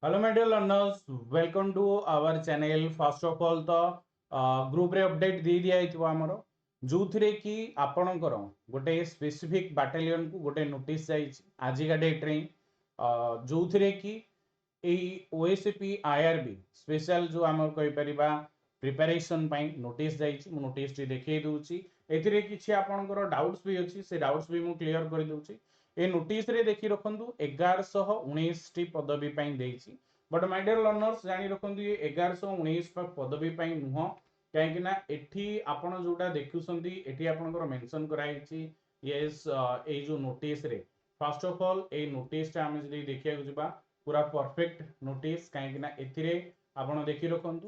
Hello my dear learners, welcome to our channel. First of all तो group रे update दे दिया हितबो हमरो जो थरे कि आपणकर गोटे स्पेसिफिक बाटालियन को गोटे नोटिस जाइछि आज का डेट रे जो थरे कि ए ओएसपी आईआरबी स्पेशल जो आम कहि परिबा प्रिपरेशन पई नोटिस जाइछि। मु नोटिस टी देखै दउछि एथिरे किछि आपणकर डाउट्स भी अछि, से डाउट्स भी मु क्लियर कर दउछि। ए नोटिस रे देखि रखंतु 1119 टी पदवी पई देइछि। बट माय डियर लर्नर्स जानि रखंतु ये 1119 पदवी पई नुह, काहेकि ना एठी आपण जोटा देखुसंती एठी आपणकर मेंशन कराइछि। यस, ए जो नोटिस रे first of all A notice टा हम जदी देखिया जुबा पूरा परफेक्ट नोटिस, काहेकि ना एथिरे आपण देखि रखंतु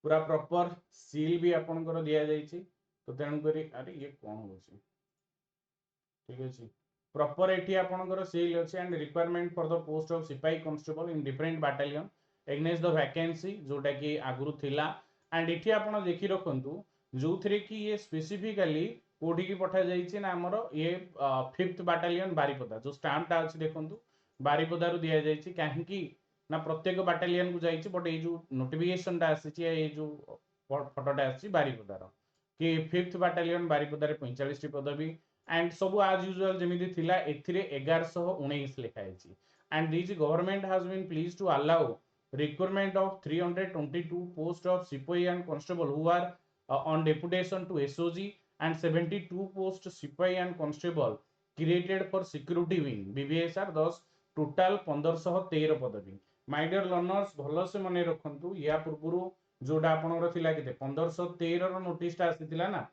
पूरा प्रॉपर सील भी आपणकर दिया जाइछि। तो तेणु करी अरे ये कोन होछि, ठीक अछि। प्रॉपर एठी आपणकर सील अछि and requirement for the post of sipahi constable in different battalion against the vacancy जोटा कि आगुरु थिला। एंड एठी आपण देखि रखंतु जो थरे कि ये स्पेसिफिकली कोठी की पठा जाइछि ना हमरो ये 5th बाटालियन बारिपदा जो स्टैम्प ता अछि देखंतु बारिपदा रु दिया जाइछि। काहे कि ना प्रत्येक बाटालियन को जाइछि, बट ये जो नोटिफिकेशन ता आछि ये जो फोटोटा आछि बारिपदा रो कि 5th बाटालियन बारिपदा रे 45 टी पदवी एंड सब आज यूजुअल जेमिति थिला एथिरे 1119 लिखा है। And this government has been pleased to allow requirement of 322 post of sipahi and constable who are on deputation to SOG and 72 post sipahi and constable created for security wing BBSR 10 total 1513 पदवी। My dear learners भलो से मने रखंतु या पूर्वरु जोडा आपनकर थिला केते 1513 रो notice ता आसीतिला ना,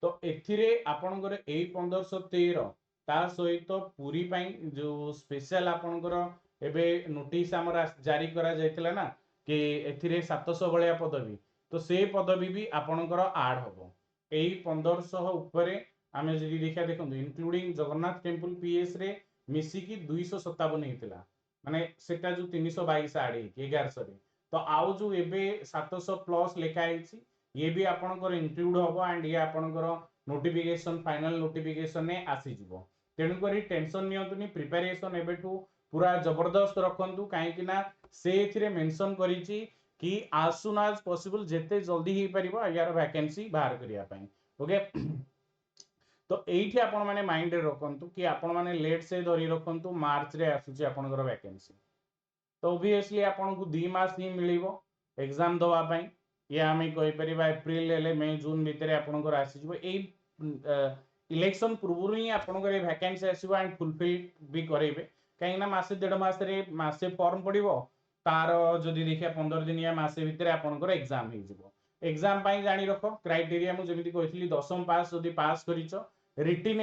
तो एथिरे आपणकर ए 1513 ता सहित पूरी पाई जो स्पेशल आपणकर एबे नोटिस हमर जारी करा जायतिला ना कि एथिरे 700 भलिया पदवी, तो से पदवी भी आपणकर ऐड हबो ए 1500 ऊपरे। आमे जदी देखा देखंतु इंक्लूडिंग जगन्नाथ टेंपल पीएस रे मिसी की 257 हेतिला, माने सेटा जो 322 ऐड हे 1100 रे, तो आउ जो एबे 700 प्लस लेखा आइछि ये भी आपणकर इंक्लूड हबो एंड ये आपणकर नोटिफिकेशन फाइनल नोटिफिकेशन ने आसी जिवो। तेणु करी टेंशन नियंतुनी, प्रिपरेशन एबेठू पूरा जबरदस्त रखंतु, काहे कि ना से एथिरे मेंशन करिछि कि as soon as possible जेते जल्दी ही परिबो यार वैकेंसी बाहर करिया पई। ओके तो एठी आपण माने माइंड रे रखंतु कि आपण माने लेट से धरि रखंतु मार्च रे आसुची आपणकर वैकेंसी। तो ऑब्वियसली आपन को 2 मास ही मिलिबो एग्जाम दवा पई, या हमें कहि परिबा अप्रैल ले मई जून भीतर आपनकर आसी जिवो। ए इलेक्शन पूर्व ही आपनकर वैकेंसी आसीबो एंड फुलफिल भी करेबे, काहे ना मासे 1.5 मास रे मासे फॉर्म पडिबो, तार जदी देखिया 15 दिन या मासे भीतर आपनकर एग्जाम ही जिवो। एग्जाम पाई जानि रखो क्राइटेरिया मु जेमिति कहितली 10th पास जदी पास करिचो रिटिन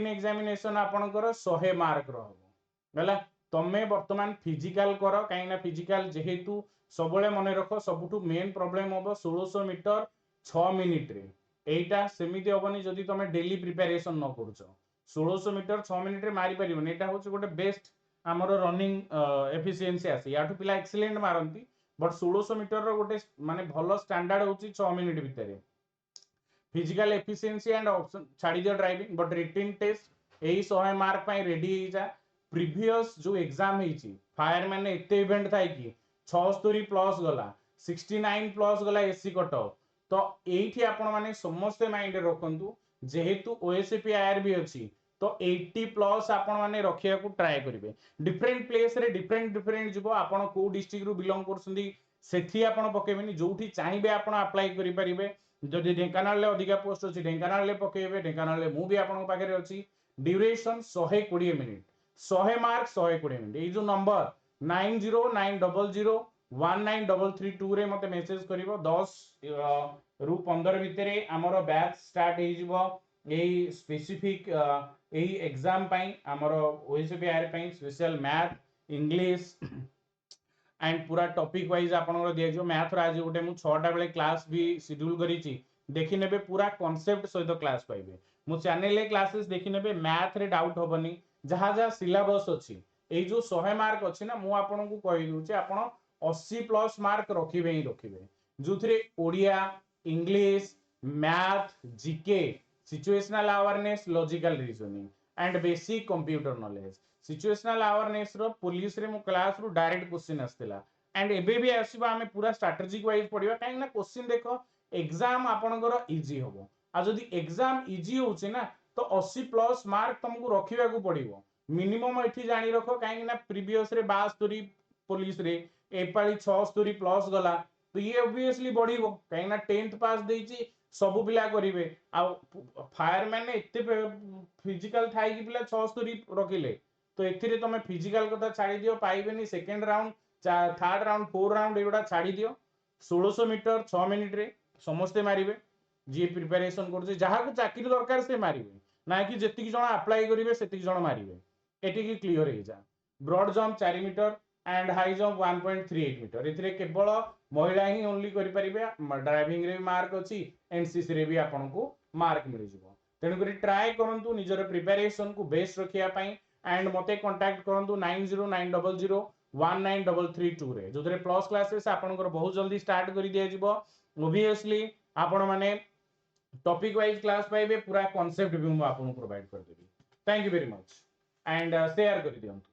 एग्जामिनेशन आपनकर 100 मार्क रहबो गला। तमे वर्तमान फिजिकल कर, कहीं फिजिकल जेहेतु सब मन रख सबुठु मेन प्रॉब्लम हम 1600 मीटर 6 मिनिट रे, एटा सेमिति हबनी जदि तमे डेली प्रिपरेशन न करूछ। 1600 मीटर 6 मिनिट रे मारी परिबनी, एटा होछ गोटे बेस्ट हमर रनिंग एफिशिएंसी आसी याठु पिला एक्सीलेंट मारंती। बट 1600 मीटर रो गोटे माने भलो स्टैंडर्ड होची 6 मिनिट भितरे। फिजिकल एफिशिएंसी एंड ऑप्शन छाड़ी दियो ड्राइविंग, बट रिटिन टेस्ट एही 100 मार्क पई रेडी हो जा। प्रीवियस जो एग्जाम हेची फायरमैन ने एते इवेंट थाई कि 76 प्लस गला 69 प्लस गला एससी कट ऑफ। तो एठी आपण माने समस्त माइंड रखंतु जेहेतु ओएसपी आईआरबी अछि तो 80 प्लस आपण माने रखिया को ट्राई करिवे। डिफरेंट प्लेस रे डिफरेंट डिफरेंट जिवो, आपण को डिस्ट्रिक्ट रु बिलोंग करसुंदी सेठी आपण पकेबेनी, जोठी चाहिबे आपण अप्लाई करि परिबे। जदि ढेंकानाल ले अधिका पोस्ट अछि ढेंकानाल ले पकेबे, ढेंकानाल ले मु भी आपण पाखरे अछि। Duration 120 minute 100 mark 120 minute. ये जो नंबर 9090019332 रे मते मेसेज करिवो 10 रु 15 भितरे हमरो बैच स्टार्ट हे जिवो एई स्पेसिफिक एई एग्जाम पई हमरो ओएसपीआर पई स्पेशल मैथ इंग्लिश एंड पूरा टॉपिक वाइज आपन दिया जो मैथ आज गोटे मु 6टा बेले क्लास भी शेड्यूल करिछि, देखि नेबे पूरा कांसेप्ट सहित क्लास पाइबे। मु चैनल ले क्लासेस देखि नेबे, मैथ रे डाउट होबनी, जहा जहा सिलेबस अछि ए जो 100 मार्क अछि ना मु आपन को कहि दूचे आपन 80 प्लस मार्क रखिबे ही रखिबे, जोथरे Odia English math GK situational awareness logical reasoning and basic computer knowledge situational awareness रो पुलिस रे मो क्लास रो डायरेक्ट क्वेश्चन आस्तिला एंड एबे भी आसीबा हमें पूरा स्ट्रेटजिक वाइज पढिबा काहे ना क्वेश्चन देखो एग्जाम आपनकर इजी होबो आ जदी एग्जाम इजी होउचे ना तो 80 प्लस मार्क तुमको रखिबा को पड़िबो मिनिमम एठी जानि रखो काहे ना प्रीवियस रे 72 पुलिस रे एपाली 76 प्लस गला तो ये ऑब्वियसली बढ़िबो काहे ना 10th पास देइची सब पिला करिवे आ फायरमैन एते फिजिकल थाई कि पिला 76 रखिले तो एथिरे तमे फिजिकल कथा छाड़ी दियो पाइबेनी second round third round four round एगुडा छाड़ी दियो 1600 मीटर 6 मिनिट रे समस्ते मारिबे जी प्रिपरेशन करछे जहा को चाकरी दरकार से मारिबे ना कि जेतिक जण अप्लाई करिवे सेतिक जण मारिबे एटी की क्लियर हे जा broad jump 4 metre and high jump 1.38 metre एथिरे केवल महिला ही ओनली करि परिबे ड्राइविंग रे मार्क अछि एनसीसी रे भी आपन को मार्क मिल जिवो तेनु करी ट्राई करंतु निजर प्रिपरेशन को बेस्ट रखिया पई एंड मते कांटेक्ट करंतु 909000193332 रे जोथरे प्लस क्लासेस आपनकर बहुत जल्दी स्टार्ट करि दिया जिवो ऑब्वियसली आपण माने टॉपिक वाइज क्लास पाइबे पूरा कांसेप्ट भी मैं आपको प्रोवाइड कर देबी thank you very much and share कर दियंतु।